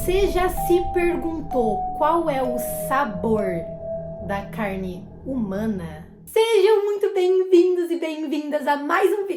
Você já se perguntou qual é o sabor da carne humana? Sejam muito bem-vindos e bem-vindas a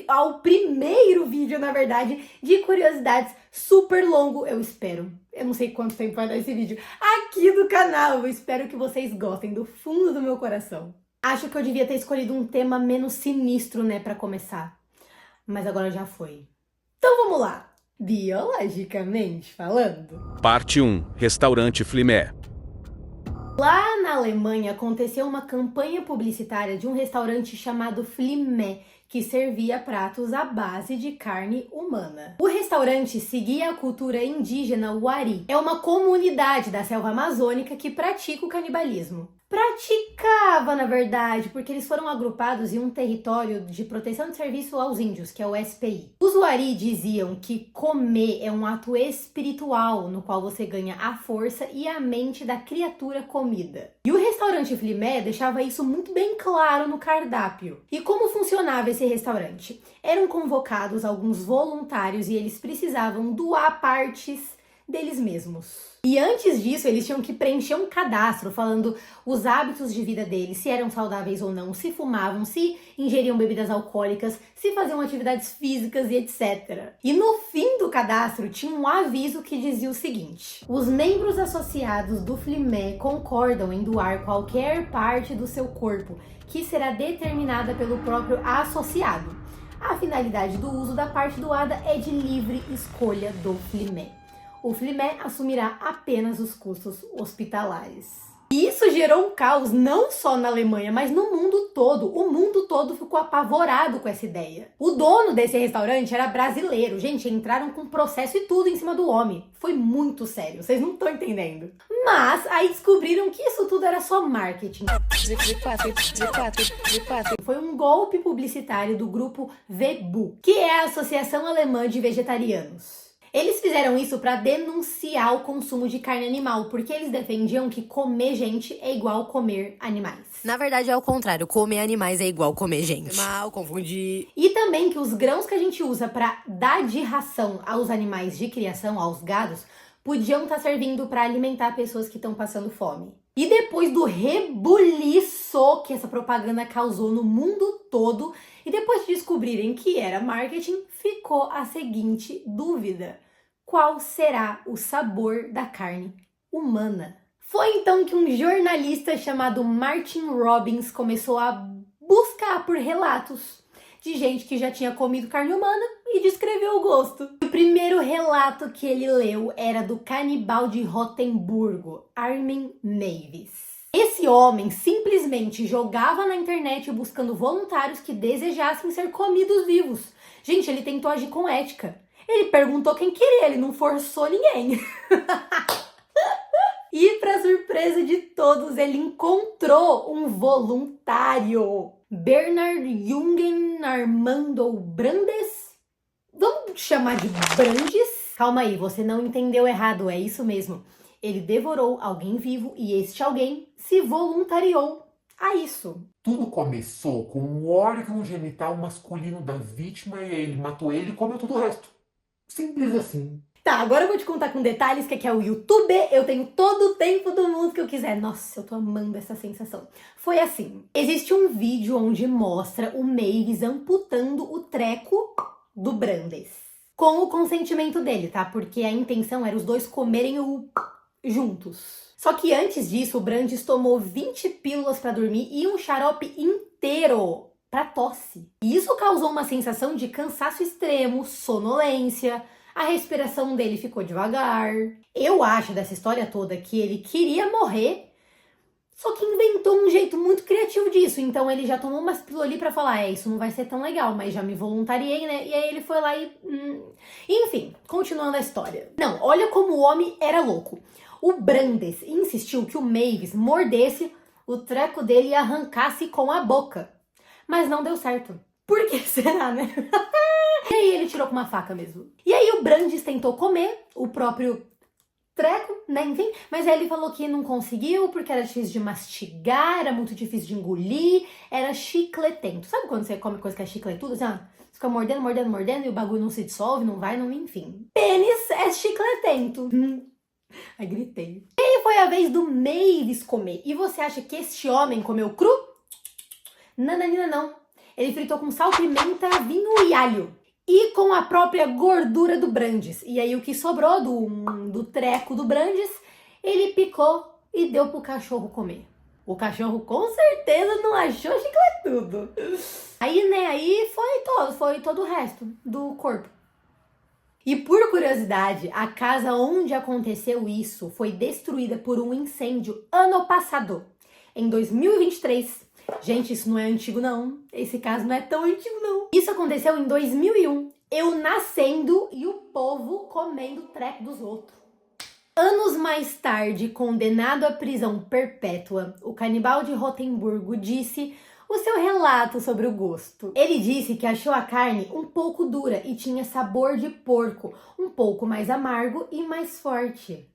ao primeiro vídeo, na verdade, de curiosidades super longo, eu espero. Eu não sei quanto tempo vai dar esse vídeo aqui do canal. Eu espero que vocês gostem do fundo do meu coração. Acho que eu devia ter escolhido um tema menos sinistro, né, pra começar. Mas agora já foi. Então vamos lá. Biologicamente falando. Parte 1. Restaurante Flimé. Lá na Alemanha aconteceu uma campanha publicitária de um restaurante chamado Flimé, que servia pratos à base de carne humana. O restaurante seguia a cultura indígena Wari. É uma comunidade da selva amazônica que pratica o canibalismo. Praticava, na verdade, porque eles foram agrupados em um território de proteção de serviço aos índios, que é o SPI. Os Wari diziam que comer é um ato espiritual, no qual você ganha a força e a mente da criatura comida. E o restaurante Flimé deixava isso muito bem claro no cardápio. E como funcionava esse restaurante? Eram convocados alguns voluntários e eles precisavam doar partes deles mesmos. E antes disso, eles tinham que preencher um cadastro falando os hábitos de vida deles, se eram saudáveis ou não, se fumavam, se ingeriam bebidas alcoólicas, se faziam atividades físicas e etc. E no fim do cadastro tinha um aviso que dizia o seguinte: os membros associados do Flimé concordam em doar qualquer parte do seu corpo, que será determinada pelo próprio associado. A finalidade do uso da parte doada é de livre escolha do Flimé. O Flimé assumirá apenas os custos hospitalares. E isso gerou um caos não só na Alemanha, mas no mundo todo. O mundo todo ficou apavorado com essa ideia. O dono desse restaurante era brasileiro. Gente, entraram com processo e tudo em cima do homem. Foi muito sério, vocês não estão entendendo. Mas aí descobriram que isso tudo era só marketing. Foi um golpe publicitário do grupo Vebu, que é a Associação Alemã de Vegetarianos. Eles fizeram isso para denunciar o consumo de carne animal, porque eles defendiam que comer gente é igual comer animais. Na verdade é o contrário, comer animais é igual comer gente. Mal, confundi. E também que os grãos que a gente usa para dar de ração aos animais de criação, aos gados, podiam estar servindo para alimentar pessoas que estão passando fome. E depois do rebuliço que essa propaganda causou no mundo todo, e depois de descobrirem que era marketing, ficou a seguinte dúvida: qual será o sabor da carne humana? Foi então que um jornalista chamado Martin Robbins começou a buscar por relatos de gente que já tinha comido carne humana e descreveu o gosto. O primeiro relato que ele leu era do canibal de Rotemburgo, Armin Meiwes. Esse homem simplesmente jogava na internet buscando voluntários que desejassem ser comidos vivos. Gente, ele tentou agir com ética. Ele perguntou quem queria, ele não forçou ninguém. E para surpresa de todos, ele encontrou um voluntário. Bernard Jungen Armando Brandes? Vamos chamar de Brandes? Calma aí, você não entendeu errado, é isso mesmo. Ele devorou alguém vivo e este alguém se voluntariou a isso. Tudo começou com um órgão genital masculino da vítima e ele matou ele e comeu todo o resto. Simples assim. Tá, agora eu vou te contar com detalhes que aqui é o YouTube, eu tenho todo o tempo do mundo que eu quiser. Nossa, eu tô amando essa sensação. Foi assim, existe um vídeo onde mostra o Meiwes amputando o treco do Brandes. Com o consentimento dele, tá? Porque a intenção era os dois comerem o juntos. Só que antes disso, o Brandes tomou 20 pílulas pra dormir e um xarope inteiro pra tosse. E isso causou uma sensação de cansaço extremo, sonolência. A respiração dele ficou devagar. Eu acho dessa história toda que ele queria morrer, só que inventou um jeito muito criativo disso. Então ele já tomou umas pílulas ali pra falar, isso não vai ser tão legal, mas já me voluntariei, né? E aí ele foi lá e... Enfim, continuando a história. Não, olha como o homem era louco. O Brandes insistiu que o Meiwes mordesse o treco dele e arrancasse com a boca. Mas não deu certo. Por que será, né? E aí ele tirou com uma faca mesmo. E aí o Brandes tentou comer o próprio treco, né, enfim. Mas aí ele falou que não conseguiu porque era difícil de mastigar, era muito difícil de engolir, era chicletento. Sabe quando você come coisa que é chicletudo, assim, ó? Você fica mordendo, mordendo, mordendo e o bagulho não se dissolve, não vai, não, enfim. Pênis é chicletento. Ai, gritei. E aí foi a vez do Mavis comer. E você acha que este homem comeu cru? Nananina não. Ele fritou com sal, pimenta, vinho e alho. E com a própria gordura do Brandes. E aí o que sobrou do treco do Brandes, ele picou e deu pro cachorro comer. O cachorro com certeza não achou chicletudo. Aí foi todo o resto do corpo. E por curiosidade, a casa onde aconteceu isso foi destruída por um incêndio ano passado, em 2023. Gente, isso não é antigo não. Esse caso não é tão antigo não. Isso aconteceu em 2001. Eu nascendo e o povo comendo o treco dos outros. Anos mais tarde, condenado à prisão perpétua, o canibal de Rotemburgo disse o seu relato sobre o gosto. Ele disse que achou a carne um pouco dura e tinha sabor de porco, um pouco mais amargo e mais forte.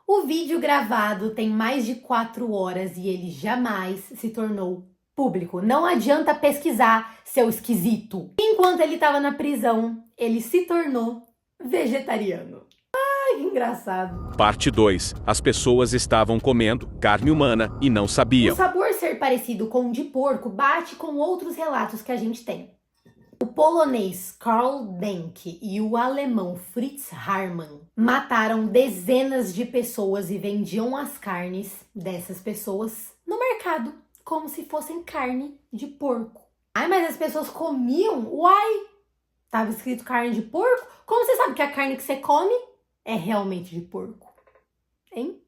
O vídeo gravado tem mais de 4 horas e ele jamais se tornou público. Não adianta pesquisar, seu esquisito. Enquanto ele estava na prisão, ele se tornou vegetariano. Ai, que engraçado. Parte 2. As pessoas estavam comendo carne humana e não sabiam. O sabor ser parecido com o de porco bate com outros relatos que a gente tem. O polonês Karl Denk e o alemão Fritz Haarmann mataram dezenas de pessoas e vendiam as carnes dessas pessoas no mercado, como se fossem carne de porco. Ai, mas as pessoas comiam? Uai! Tava escrito carne de porco? Como você sabe que a carne que você come é realmente de porco? Hein?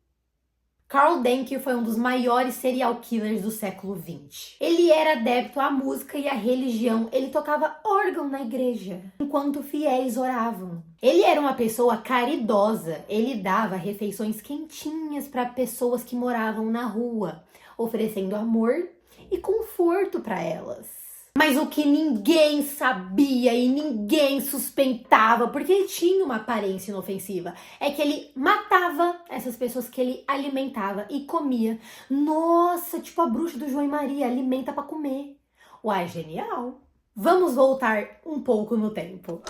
Karl Denk foi um dos maiores serial killers do século XX. Ele era adepto à música e à religião. Ele tocava órgão na igreja, enquanto fiéis oravam. Ele era uma pessoa caridosa. Ele dava refeições quentinhas para pessoas que moravam na rua, oferecendo amor e conforto para elas. Mas o que ninguém sabia e ninguém suspeitava, porque ele tinha uma aparência inofensiva, é que ele matava essas pessoas que ele alimentava e comia. Nossa, tipo a bruxa do João e Maria, alimenta pra comer. Uai, genial. Vamos voltar um pouco no tempo.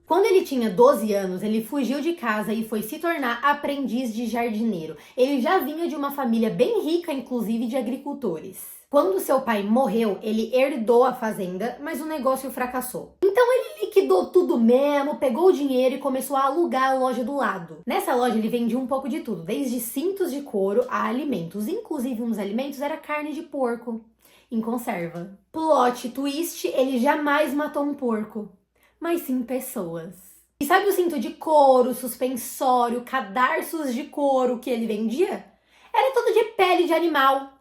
Quando ele tinha 12 anos, ele fugiu de casa e foi se tornar aprendiz de jardineiro. Ele já vinha de uma família bem rica, inclusive de agricultores. Quando seu pai morreu, ele herdou a fazenda, mas o negócio fracassou. Então ele liquidou tudo mesmo, pegou o dinheiro e começou a alugar a loja do lado. Nessa loja ele vendia um pouco de tudo, desde cintos de couro a alimentos. Inclusive um dos alimentos era carne de porco, em conserva. Plot twist, ele jamais matou um porco, mas sim pessoas. E sabe o cinto de couro, suspensório, cadarços de couro que ele vendia? Era tudo de pele de animal.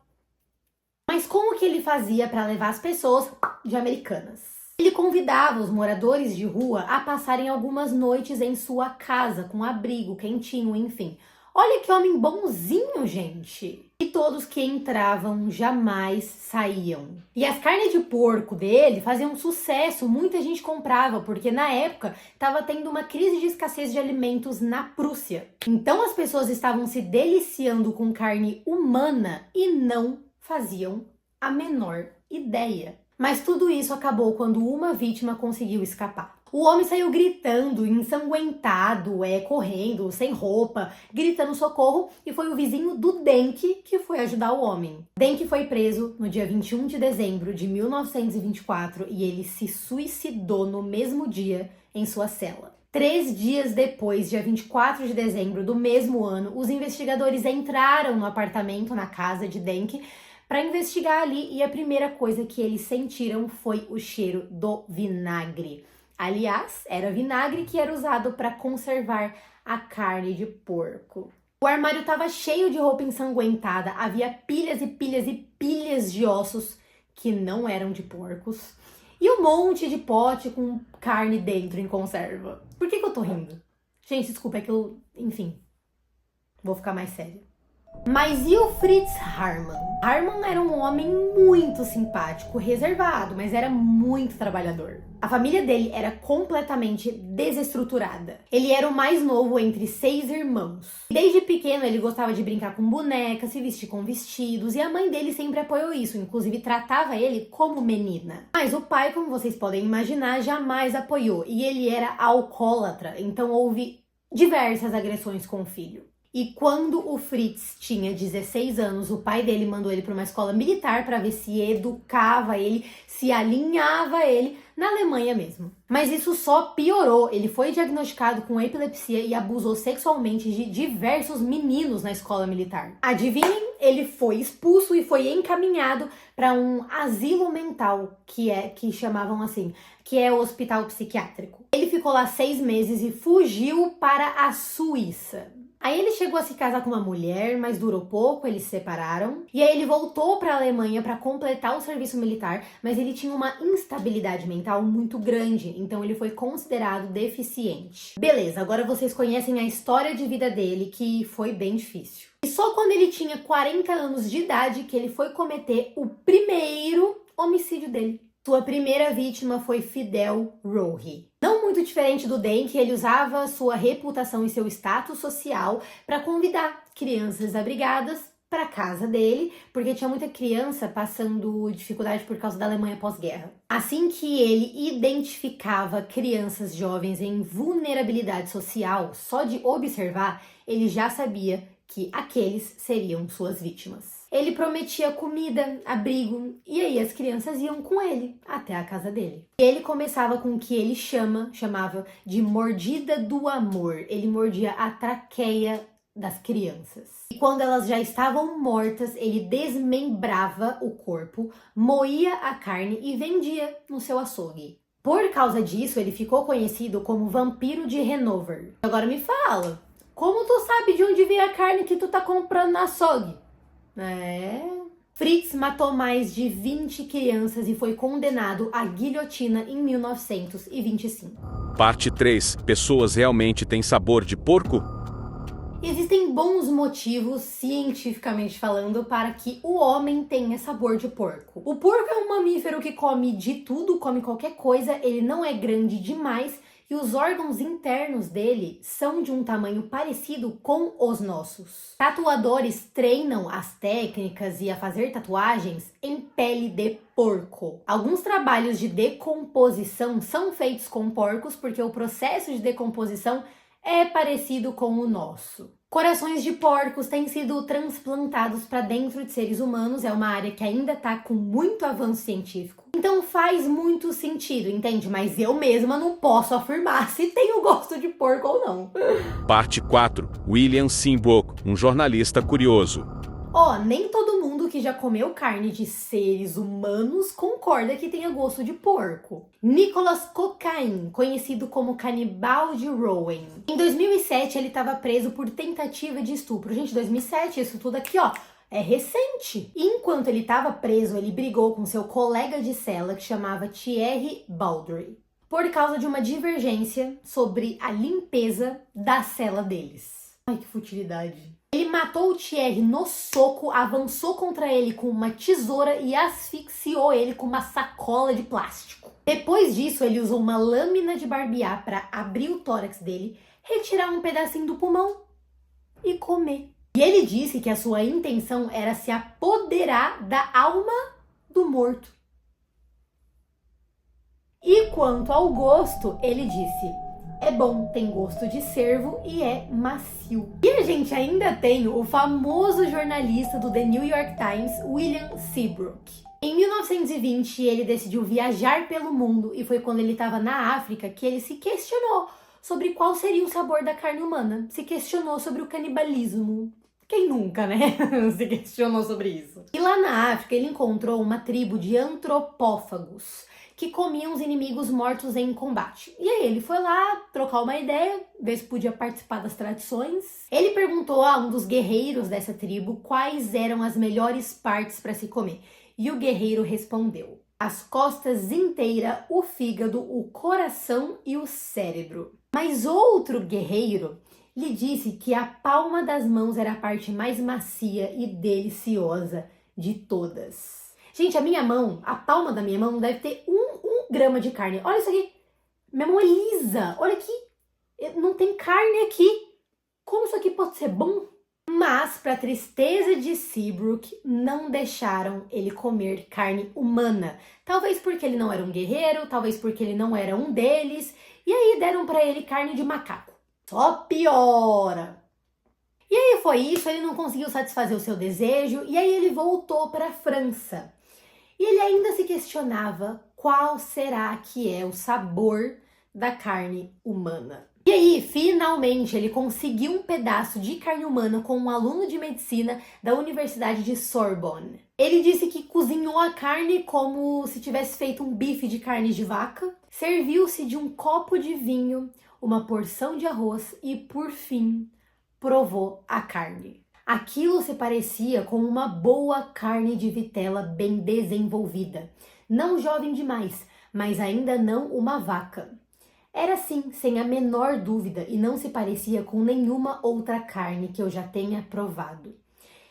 Mas como que ele fazia para levar as pessoas de Americanas? Ele convidava os moradores de rua a passarem algumas noites em sua casa, com abrigo, quentinho, enfim. Olha que homem bonzinho, gente! E todos que entravam jamais saíam. E as carnes de porco dele faziam sucesso, muita gente comprava, porque na época estava tendo uma crise de escassez de alimentos na Prússia. Então as pessoas estavam se deliciando com carne humana e não faziam a menor ideia. Mas tudo isso acabou quando uma vítima conseguiu escapar. O homem saiu gritando, ensanguentado, correndo, sem roupa, gritando socorro, e foi o vizinho do Denk que foi ajudar o homem. Denk foi preso no dia 21 de dezembro de 1924 e ele se suicidou no mesmo dia em sua cela. 3 dias depois, dia 24 de dezembro do mesmo ano, os investigadores entraram no apartamento, na casa de Denk, para investigar ali, e a primeira coisa que eles sentiram foi o cheiro do vinagre. Aliás, era vinagre que era usado para conservar a carne de porco. O armário estava cheio de roupa ensanguentada, havia pilhas e pilhas e pilhas de ossos que não eram de porcos e um monte de pote com carne dentro em conserva. Por que eu tô rindo? Gente, desculpa, é que enfim, vou ficar mais séria. Mas e o Fritz Haarmann? Haarmann era um homem muito simpático, reservado, mas era muito trabalhador. A família dele era completamente desestruturada. Ele era o mais novo entre 6 irmãos. Desde pequeno ele gostava de brincar com bonecas, se vestir com vestidos, e a mãe dele sempre apoiou isso, inclusive tratava ele como menina. Mas o pai, como vocês podem imaginar, jamais apoiou, e ele era alcoólatra, então houve diversas agressões com o filho. E quando o Fritz tinha 16 anos, o pai dele mandou ele para uma escola militar para ver se educava ele, se alinhava ele na Alemanha mesmo. Mas isso só piorou. Ele foi diagnosticado com epilepsia e abusou sexualmente de diversos meninos na escola militar. Adivinhem? Ele foi expulso e foi encaminhado para um asilo mental, que chamavam assim, que é o hospital psiquiátrico. Ele ficou lá 6 meses e fugiu para a Suíça. Aí ele chegou a se casar com uma mulher, mas durou pouco, eles se separaram. E aí ele voltou para a Alemanha para completar o serviço militar, mas ele tinha uma instabilidade mental muito grande, então ele foi considerado deficiente. Beleza, agora vocês conhecem a história de vida dele, que foi bem difícil. E só quando ele tinha 40 anos de idade que ele foi cometer o primeiro homicídio dele. Sua primeira vítima foi Fidel Rohi. Não muito diferente do Denk, ele usava sua reputação e seu status social para convidar crianças abrigadas para casa dele, porque tinha muita criança passando dificuldade por causa da Alemanha pós-guerra. Assim que ele identificava crianças jovens em vulnerabilidade social, só de observar, ele já sabia que aqueles seriam suas vítimas. Ele prometia comida, abrigo, e aí as crianças iam com ele até a casa dele. Ele começava com o que ele chamava de mordida do amor. Ele mordia a traqueia das crianças. E quando elas já estavam mortas, ele desmembrava o corpo, moía a carne e vendia no seu açougue. Por causa disso, ele ficou conhecido como Vampiro de Hanover. Agora me fala, como tu sabe de onde vem a carne que tu tá comprando no açougue? Fritz matou mais de 20 crianças e foi condenado à guilhotina em 1925. Parte 3. Pessoas realmente têm sabor de porco? Existem bons motivos, cientificamente falando, para que o homem tenha sabor de porco. O porco é um mamífero que come de tudo, come qualquer coisa, ele não é grande demais e os órgãos internos dele são de um tamanho parecido com os nossos. Tatuadores treinam as técnicas e a fazer tatuagens em pele de porco. Alguns trabalhos de decomposição são feitos com porcos porque o processo de decomposição é parecido com o nosso. Corações de porcos têm sido transplantados para dentro de seres humanos, é uma área que ainda está com muito avanço científico. Então faz muito sentido, entende? Mas eu mesma não posso afirmar se tenho gosto de porco ou não. Parte 4. William Seabrook, um jornalista curioso. Nem todo mundo que já comeu carne de seres humanos concorda que tenha gosto de porco. Nicholas Cocaine, conhecido como canibal de Rouen. Em 2007, ele estava preso por tentativa de estupro. Gente, 2007, isso tudo aqui, é recente. E enquanto ele estava preso, ele brigou com seu colega de cela, que chamava Thierry Baldry, por causa de uma divergência sobre a limpeza da cela deles. Ai, que futilidade. Ele matou o Thierry no soco, avançou contra ele com uma tesoura e asfixiou ele com uma sacola de plástico. Depois disso, ele usou uma lâmina de barbear para abrir o tórax dele, retirar um pedacinho do pulmão e comer. E ele disse que a sua intenção era se apoderar da alma do morto. E quanto ao gosto, ele disse: é bom, tem gosto de cervo e é macio. E a gente ainda tem o famoso jornalista do The New York Times, William Seabrook. Em 1920, ele decidiu viajar pelo mundo e foi quando ele estava na África que ele se questionou sobre qual seria o sabor da carne humana. Se questionou sobre o canibalismo. Quem nunca, né? Se questionou sobre isso. E lá na África, ele encontrou uma tribo de antropófagos que comiam os inimigos mortos em combate. E aí ele foi lá trocar uma ideia, ver se podia participar das tradições. Ele perguntou a um dos guerreiros dessa tribo quais eram as melhores partes para se comer. E o guerreiro respondeu: as costas inteiras, o fígado, o coração e o cérebro. Mas outro guerreiro lhe disse que a palma das mãos era a parte mais macia e deliciosa de todas. Gente, a minha mão, a palma da minha mão não deve ter um grama de carne. Olha isso aqui. Minha mão é lisa. Olha aqui. Não tem carne aqui. Como isso aqui pode ser bom? Mas, para tristeza de Seabrook, não deixaram ele comer carne humana. Talvez porque ele não era um guerreiro, talvez porque ele não era um deles. E aí deram para ele carne de macaco. Só piora. E aí foi isso, ele não conseguiu satisfazer o seu desejo e aí ele voltou para a França. E ele ainda se questionava qual será que é o sabor da carne humana. E aí, finalmente, ele conseguiu um pedaço de carne humana com um aluno de medicina da Universidade de Sorbonne. Ele disse que cozinhou a carne como se tivesse feito um bife de carne de vaca, serviu-se de um copo de vinho, uma porção de arroz e, por fim, provou a carne. Aquilo se parecia com uma boa carne de vitela bem desenvolvida. Não jovem demais, mas ainda não uma vaca. Era sim, sem a menor dúvida, e não se parecia com nenhuma outra carne que eu já tenha provado.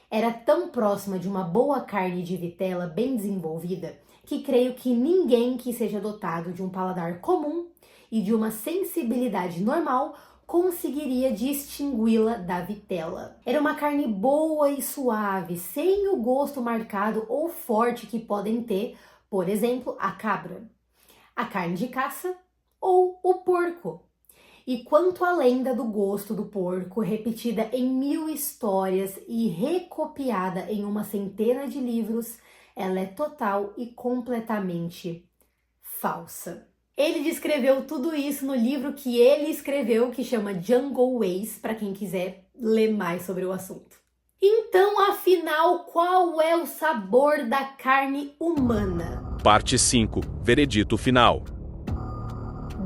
Era tão próxima de uma boa carne de vitela bem desenvolvida que creio que ninguém que seja dotado de um paladar comum e de uma sensibilidade normal conseguiria distingui-la da vitela. Era uma carne boa e suave, sem o gosto marcado ou forte que podem ter, por exemplo, a cabra, a carne de caça ou o porco. E quanto à lenda do gosto do porco, repetida em 1000 histórias e recopiada em uma centena de livros, ela é total e completamente falsa. Ele descreveu tudo isso no livro que ele escreveu, que chama Jungle Ways, para quem quiser ler mais sobre o assunto. Então, afinal, qual é o sabor da carne humana? Parte 5. Veredito final.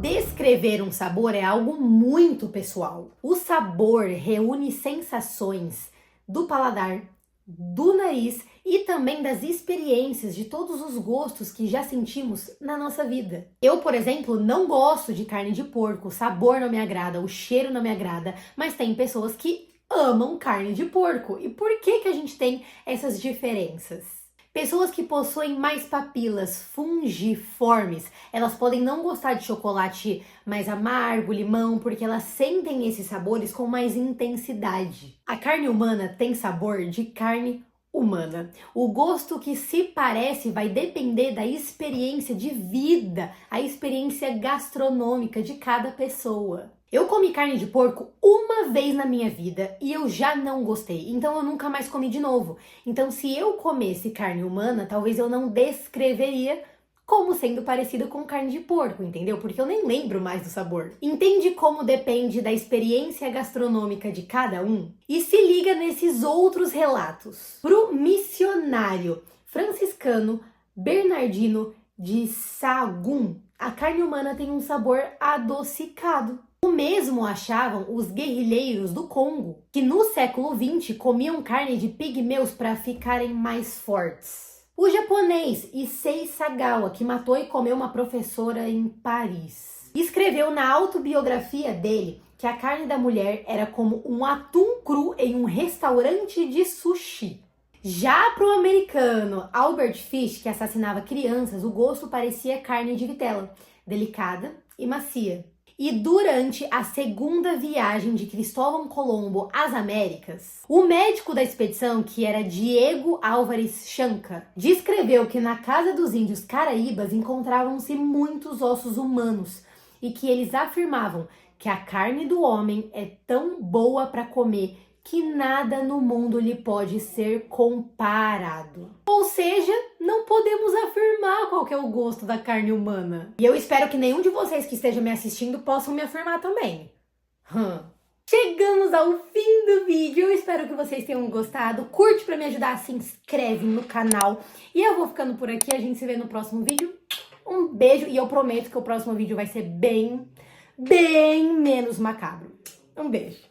Descrever um sabor é algo muito pessoal. O sabor reúne sensações do paladar, do nariz e também das experiências de todos os gostos que já sentimos na nossa vida. Eu, por exemplo, não gosto de carne de porco, o sabor não me agrada, o cheiro não me agrada, mas tem pessoas que amam carne de porco. E por que a gente tem essas diferenças? Pessoas que possuem mais papilas fungiformes, elas podem não gostar de chocolate mais amargo, limão, porque elas sentem esses sabores com mais intensidade. A carne humana tem sabor de carne humana. O gosto que se parece vai depender da experiência de vida, a experiência gastronômica de cada pessoa. Eu comi carne de porco uma vez na minha vida e eu já não gostei, então eu nunca mais comi de novo. Então, se eu comesse carne humana, talvez eu não descreveria como sendo parecida com carne de porco, entendeu? Porque eu nem lembro mais do sabor. Entende como depende da experiência gastronômica de cada um? E se liga nesses outros relatos. Pro missionário franciscano Bernardino de Sahagún, a carne humana tem um sabor adocicado. O mesmo achavam os guerrilheiros do Congo, que no século XX comiam carne de pigmeus para ficarem mais fortes. O japonês Issei Sagawa, que matou e comeu uma professora em Paris, escreveu na autobiografia dele que a carne da mulher era como um atum cru em um restaurante de sushi. Já para o americano Albert Fish, que assassinava crianças, o gosto parecia carne de vitela, delicada e macia. E durante a segunda viagem de Cristóvão Colombo às Américas, o médico da expedição, que era Diego Álvares Chanca, descreveu que na casa dos índios caraíbas encontravam-se muitos ossos humanos e que eles afirmavam que a carne do homem é tão boa para comer que nada no mundo lhe pode ser comparado. Ou seja, não podemos afirmar qual que é o gosto da carne humana. E eu espero que nenhum de vocês que esteja me assistindo possam me afirmar também. Chegamos ao fim do vídeo, eu espero que vocês tenham gostado. Curte pra me ajudar, se inscreve no canal. E eu vou ficando por aqui, a gente se vê no próximo vídeo. Um beijo e eu prometo que o próximo vídeo vai ser bem menos macabro. Um beijo.